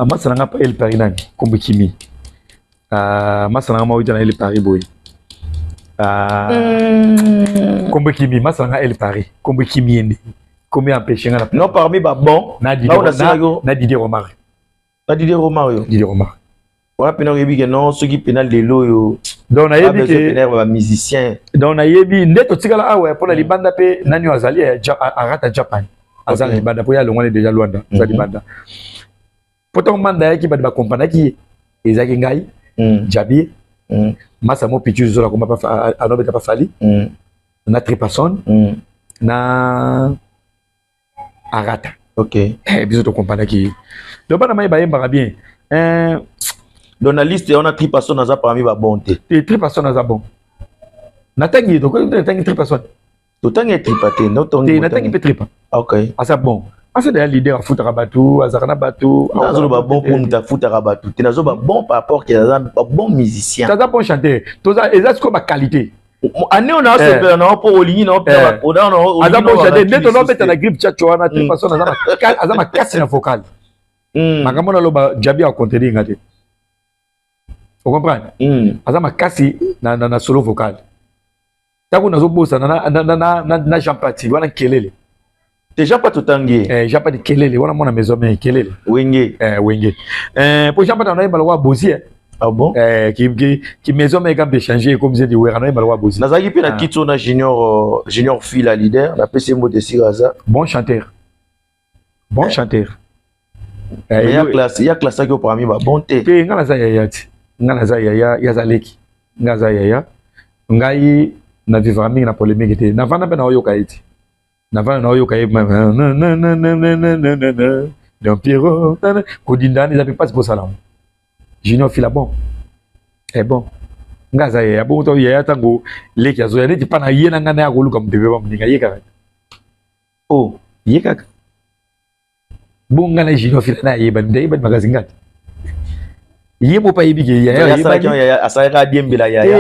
masalanga El Paris nani kombe kimi masalanga mawita na El Paris boy kombe kimi masalanga El Paris kombe kimi ende kombe empêcher ngana non parmi ba bon na Didier Romario wala pena yebi que non ceux qui pena lelo yo donc na yebi que ba musicien donc na yebi ndeto tikala awa pour la libanda pe nani azali arata Japan azali libanda po ya longwane déjà Luanda za libanda poto manda yaki ba compagnie ki ezaki ngai Jabir masa mo pichu zola ko pa anobe pa fali na tripason na arata OK biso to compagnie ki donc bana mai ba yemba bien dans la liste on a tripason naza parmi ba bonté tripason naza bon natangi to ko natangi tripason to tangi tripate no to natangi pe tripa OK asa bon asa de leader futa rabatu azakana batu nazo ba bon pour muta futa rabatu te nazo ba bon par rapport que naza bon musicien naza bon chanteur toza ezas ko ba qualité ane on a se na po olingi na pa o da no aza bon chanteur neto no beta na grip chacho wana tripason aza ma casse na vocal makambo na loba Jabi a contenir ngate. Vous comprenez? Aza makasi na solo vocal. Tako nazo bossa na Jean Pati wana kelele. Déjà pas tout tangué. Jean Pati kelele wana mona maison mais kelele. Wenge. Wenge. Pour Jean Pati on a balwa bosi. Ah bon? Qui maison mais quand changer comme j'ai dit ouais on a balwa bosi. Nazaki pe na kitso na junior fila leader na PC mot de Siraza. Bon chanteur. Bon chanteur. Il y a classe qui parmi ba bonté. Pe ngana za yayati. Ngana za yaya yazaleki. Ngaza yaya. Ngai na vivre mingi na polémique te. Na vana pe na oyoka iti. Na vana na oyoka iti. Don Pierrot. Kodindani za pe pas pour salam. Junior fila bon. Bon. Ngaza yaya bon to yaya tango leki azo ya neti pa na yena ngana ya koluka mbebe ba mninga yeka. Oh, yeka. Bunga na jino fila na yeba ndeba magazingati yebo pa yebige ya asaka diembela ya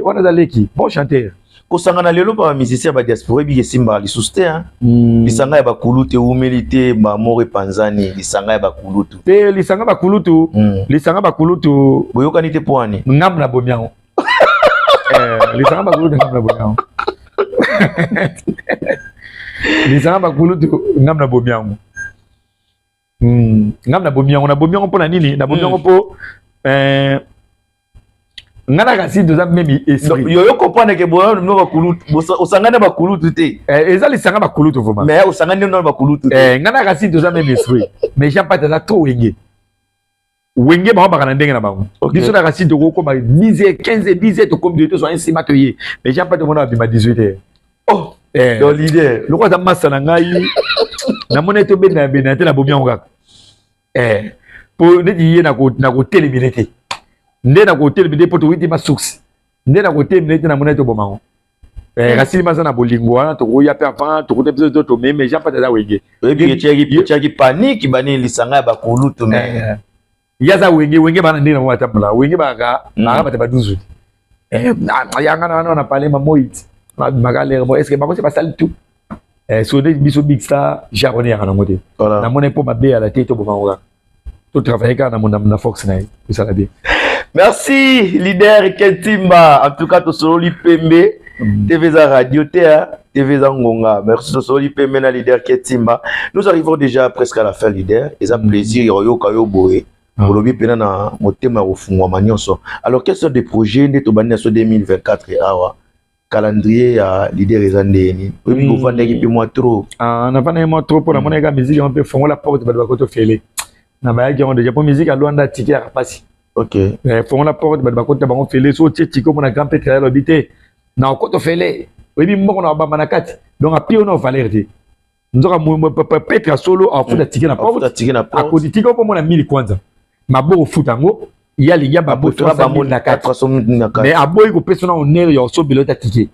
on a daleki bon chanteur ko sangana lelo pa musicien ba diaspora bige simba li suste lisanga ya bakulutu humilité ba more panzani lisanga ya bakulutu te lisanga bakulutu boyokani te poani ngam na bomiango lisanga bakulutu ngam na bomiango lisanga bakulutu ngam na bomiango ngam na bomiango po na nini na bomiango po ngana kasi doza memi esprit yo comprendre que boyo no bakulutu osangana bakulutu te ezali sanga bakulutu vraiment mais osangana no bakulutu ngana kasi doza memi esprit mais Jean Pati za to wenge ba baka na ndenge na bango biso na kasi to ko ma 10 15 10 to comme de to so un sima to ye mais Jean Pati mona bima 18 oh do leader loko za massa na ngai na mona to bena te na bomiango kaka po neti ye na ko téléminité nde na ko téléminité po to witi ma source nde na ko téléminité na mona to bomango rasili maza na bolingo wana to ya pe avant to ko te to mais Jean Pati za wenge ebi cheki panique bani lisanga ba kulutu mais yaza wenge bana ndina mo atamula wenge baka bata ba 12 yanga na parler mamoit magale mo est-ce que ba ko se pasal tout so de biso big star japonais ya na ngote na mona po mabe à la tête to bomango to travailler kana na Fox na ça bien. Merci leader Ketimba, en tout cas to solo pembe TV za radio TV za ngonga. Merci to solo pembe na leader Ketimba. Nous arrivons déjà presque à la fin leader et ça plaisir yo kayo boé. Bolobi pena na motema ofungwa manyonso. Alors quels sont des projets de tobani so 2024 awa? Calendrier ya leader ezandeni. Obi ko vanda ki pe moi trop. Na vanda moi trop pour la monnaie musique on peut fongola porte ba ko to fele. na ba ya déjà pour musique à Luanda ticket à passer. OK. Faut on la porte ba côté ba on fait les autres ticket comme on a grand pétré à l'habité. Na ko to fele. Oui bi mboko na ba manakati. Donc a pio no valeur de. Nzoka mo pétré solo a futa ticket na porte. Ticket na porte. A ko ticket ko mo na 1000 kwanza. Mabo futango. Il y a les gars babo to ba mo na 400 mais aboy ko personne on est yo so bilota ticket.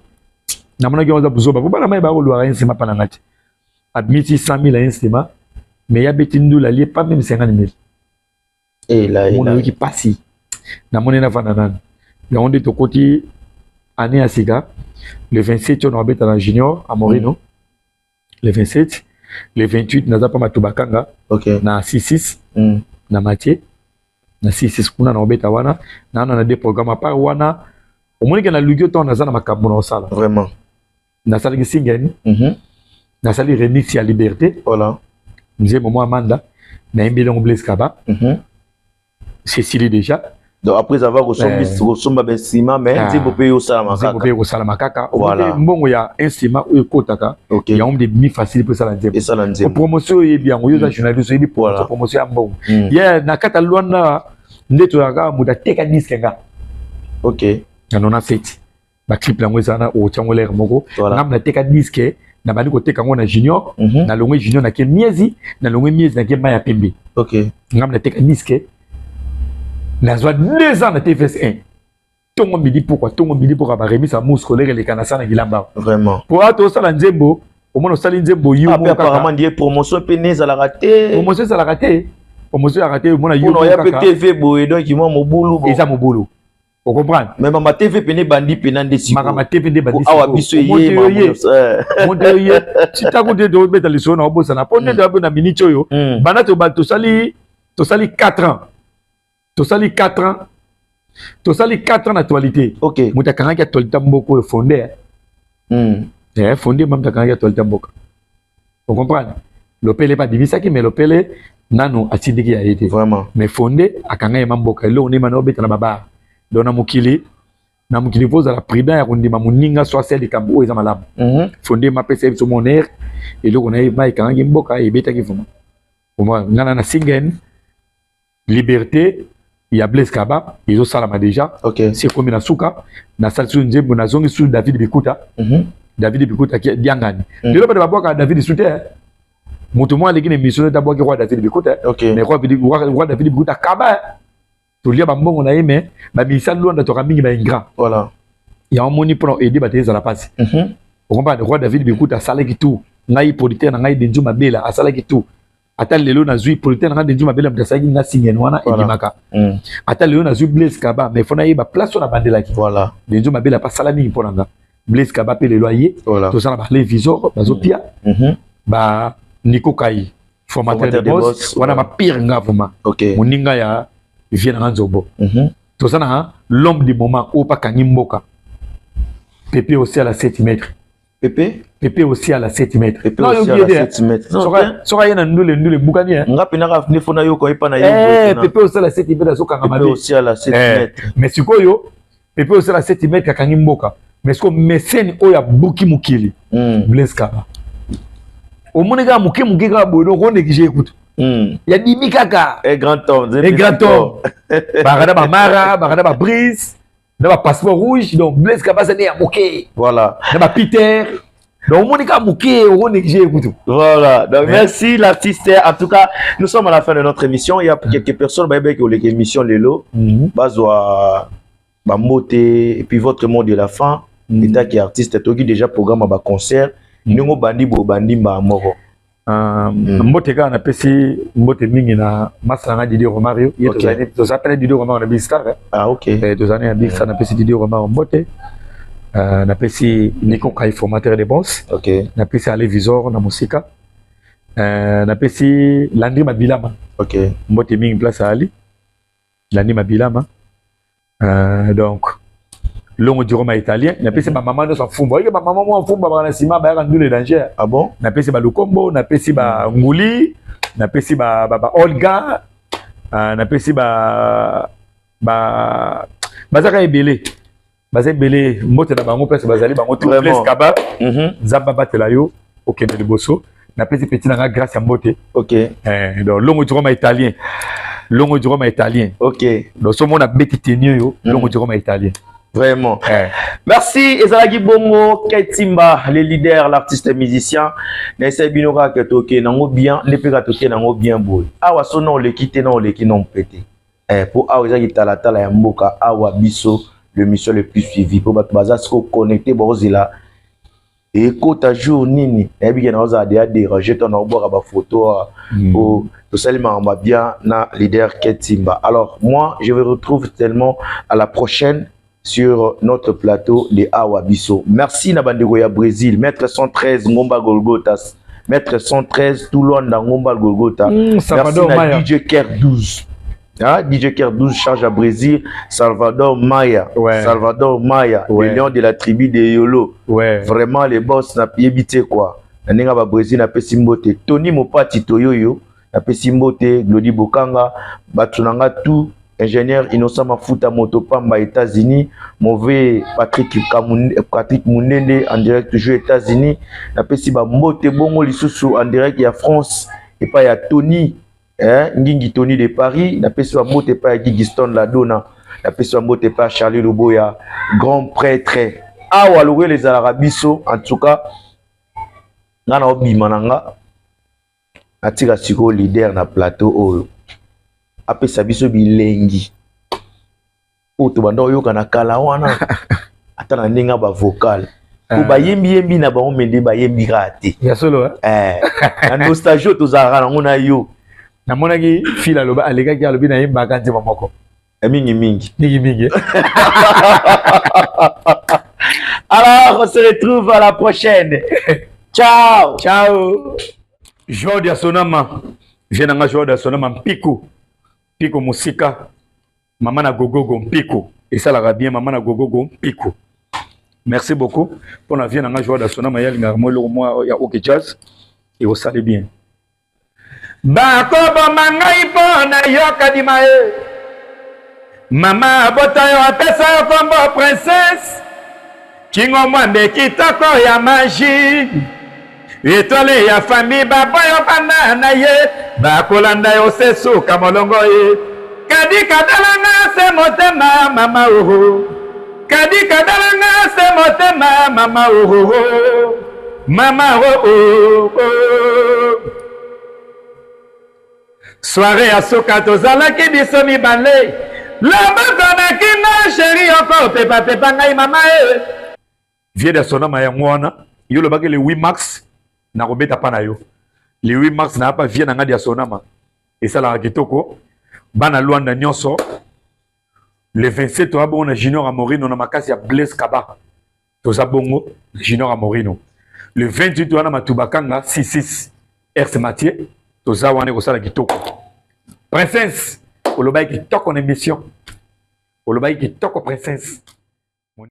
Na mona gyo za buzoba. Ko ba na mai ba ko lo rien c'est ma panangati. Admiti 100 000 à un cinéma, mais il y a Betindou la lié pas même 50 000. Et là, on a qui passe. Na mon ena fananan. Il y a on de côté année à Siga. Le 27 on habite dans junior à Morino. Le 27, le 28 na pas matubakanga. OK. Na 66 na Mathieu. Na 66 kuna na obeta wana. Na on a des programmes à part wana. Au moins que na lugio ton na zana makambo na sala. Vraiment. Na sala ki singen. Na sali remix ya liberté. Voilà. Nous avons Amanda. Na imbele Blaise Kaba. Cécilie déjà. Donc après avoir resomba bensima mais nzembo pe yo sala makaka. Nzembo pe yo sala makaka. Voilà. Mbongo ya instrument ou kotaka. OK. Ya omde mi facile pour sala nzembo. Et sala nzembo. Promotion ye bien yo za journaliste ye pour promotion ya mbongo. Yeah na kata Luanda ndeto yaka muda teka disque nga. OK. Na nona fete. Ba clip lango sana o tchangolere moko. Ngam na teka disque. Na bali ko teka ngo na junior na longwe junior na ke miezi na longwe miezi na ke maya pembe. OK. Ngam na teka disque na zwa 2 ans na TFS1 tongo midi pourquoi ba remise à mou scolaire les kanasa na Gilamba vraiment pour ato sala nzembo au moins sala nzembo yo après apparemment die promotion penez à la raté promotion ça la raté mona yo on y a TV boy donc ils m'ont mobulu et ça mobulu on comprend mais ma TV pené bandi penande si ma TV de bandi awa biso ye monte si ta ko de do beta le sona obosa na ponde de na minute yo bana to sali 4 ans. Tu sali 4 ans. Tu sali 4 ans d'actualité. OK. Muta kanga ki actualité mboko fondé. Fondé même ta kanga ki actualité mboko. Vous comprenez? Le pele pas divisa qui mais le pele nano atindiki a été. Vraiment. Mais fondé akanga mboko. Lo on est mano beta na baba. Dona mukili. Na mukili voza la prudent ya kundima muninga soit celle de kambo eza malamu. Fondé ma pese sur mon air et lo on a mai kanga mboka e beta ki fuma. Moi ngana na singen liberté. Il y a Blaise Kaba, ils ont salama déjà. OK. C'est comme na suka, na salsu nzembo na zongi sur David Bikuta. David Bikuta qui diangani. Le ba boka David Souté. Mutu mo aliki émission d'abord ki roi David Bikuta. OK. Mais roi David Bikuta Kaba. To lia ba mbongo na yeme, ba misal londa to kamingi ba ingra. Voilà. Il y a un moni pour aider ba teza la passe. On comprend le roi David Bikuta salaki tout. Ngai politique na ngai denju mabela asalaki tout. Ata lelo na zui politique na denju mabela mtasaki na singen wana edimaka. Ata lelo na zui Blaise Kaba mais fona yeba place na bandela ki. Voilà. Denju mabela pas salami mponanga. Blaise Kaba pe le loyer. Voilà. To sala ba les visors bazopia. Ba Nico Kai formateur de boss wana ma pire ngavuma. OK. Moninga ya vient na nzobo. To sala l'homme du moment au pa kangimboka. Pépé aussi à la 7 mètres. Pépé aussi à la 7 mètres. Pépé aussi à la 7 mètres. Soka yena ndule bukani hein. Nga pena ne fona yo ko epa na yo. Pépé aussi à la 7 mètres soka ngamabe. Pépé aussi à la 7 mètres. Mais sikoyo Pépé aussi à la 7 mètres kakangi mboka. Mais siko mécène oya buki mukili. Blaise Kaba. Au monega muki ka bodo ronde ki j'écoute. Ya dimi kaka. Un grand homme. Un grand homme. Barada ba Mara, barada ba Brice. Dans ma passeport rouge, donc Blaise Kaba c'est né à Moké. Voilà. Dans ma Peter. Donc Monica Moké, on est écouté. Voilà. Donc merci l'artiste. En tout cas, nous sommes à la fin de notre émission. Il y a quelques personnes qui ont l'émission Lelo. Bazoa Bamote et puis votre mot de la fin. État qui est artiste, tu as déjà programme à concert. Nous bandi ba moro. Mbote ka na pesi mbote mingi na masanga Didier Romario il y a deux années Didier Romario na Bistar OK deux années à Bistar na pesi Didier Romario mbote na pesi Nico Kai formateur de boss OK na pesi Ale Visor na musika na pesi Landry Mabilama OK mbote mingi place Ali Landry Mabilama donc longo du Roma italien na pesi ba maman de son fumba ba maman mo fumba ba na sima ba ndule danger ah bon na pesi ba Lukombo na pesi ba Nguli na pesi ba Olga na pesi ba bazaka ebele mbote na bango place bazali bango tout Blaise Kaba zamba batela yo okende liboso na pesi petit na grâce ya mbote. OK. Donc longo du Roma italien. Longo du Roma italien. OK. Donc so mona beti tenio yo longo du Roma italien. Vraiment. Merci Ezalaki Bongo Ketimba, le leader, l'artiste musicien. Nessa Binora que toke nango bien, ne peut toke nango bien boy. Awa sono le quitter non le qui non pété. Pour awa Ezalaki tala ya mboka awa biso le mission le plus suivi pour battre bazas ko connecter bozela. Et quand ta jour nini, et bien on a déranger ton envoi à photo au tout seulement bien na leader Ketimba. Alors moi je vous retrouve tellement à la prochaine sur notre plateau de Awa Bisso. Merci Nabandegoya Brésil, Maître 113 Ngomba Golgotas, Maître 113 Toulon dans Ngomba Golgota. Merci à DJ Ker 12. Ah, DJ Ker 12 charge à Brésil, Salvador Maya. Ouais. Salvador Maya, le lion de la tribu de Yolo. Ouais. Vraiment les boss n'a pas évité quoi. Nenga ba Brésil n'a pas simboté. Tony Mopati Toyoyo n'a pas simboté. Glody Bokanga, Batunanga tout. Ingénieur Innocent Mafuta Motopamba États-Unis, mauvais Patrick Mounende en direct toujours États-Unis, na pesi ba mbote bongo lisusu en direct ya France et pas ya Tony Ngingi Tony de Paris, na pesi ba mbote pas ya Gigiston la dona, na pesi ba mbote pas Charlie Loboya, grand prêtre. Awa loué les Arabiso en tout cas ngana obimananga atika siko leader na plateau oyo. Après ça biso bilengi oto banda oyoka na kala wana ata na ndinga ba vocal ko ba yembi na ba omende ba yembi raté ya solo na nostalgie to zara ngona yo na monaki fila loba alega ki alobi na yemba kanze mamoko mingi alors on se retrouve à la prochaine. Ciao Jordi Sonama jenanga Jordi Sonama Mpiko Piko Musika, maman na gogogo Mpiko. Et ça la bien, maman na gogogo Mpiko. Merci beaucoup. Pour la vie, on a joué à Sona Mayal, il y a OK Jazz. Et vous savez bien. Bakobo mangai pona yoka di mae. Mama bota yo apesa yo kombo princesse. Kingo mwande kitoko ya magie. Étoile ya famille baboyo bana na ye bakolanda yo sesu kamolongo ye kadi kadalanga se motema mama oho kadi kadalanga se motema mama oho mama oho soirée à soka tozalaki biso mibale loboko na kina sheri yoko pepa ngai mama e vie de Sonama ya ngwana yo lobaki le 8 max na robeta pana yo le 8 mars na pas vient na dia Sonama et ça la kitoko bana Luanda nyonso le 27 to abona Junior Amorino na makasi ya Blaise Kaba to zabongo Junior Amorino le 28 to na matubakanga 66 RC Mathieu to za wane ko sala kitoko princesse olobai kitoko na émission olobai kitoko princesse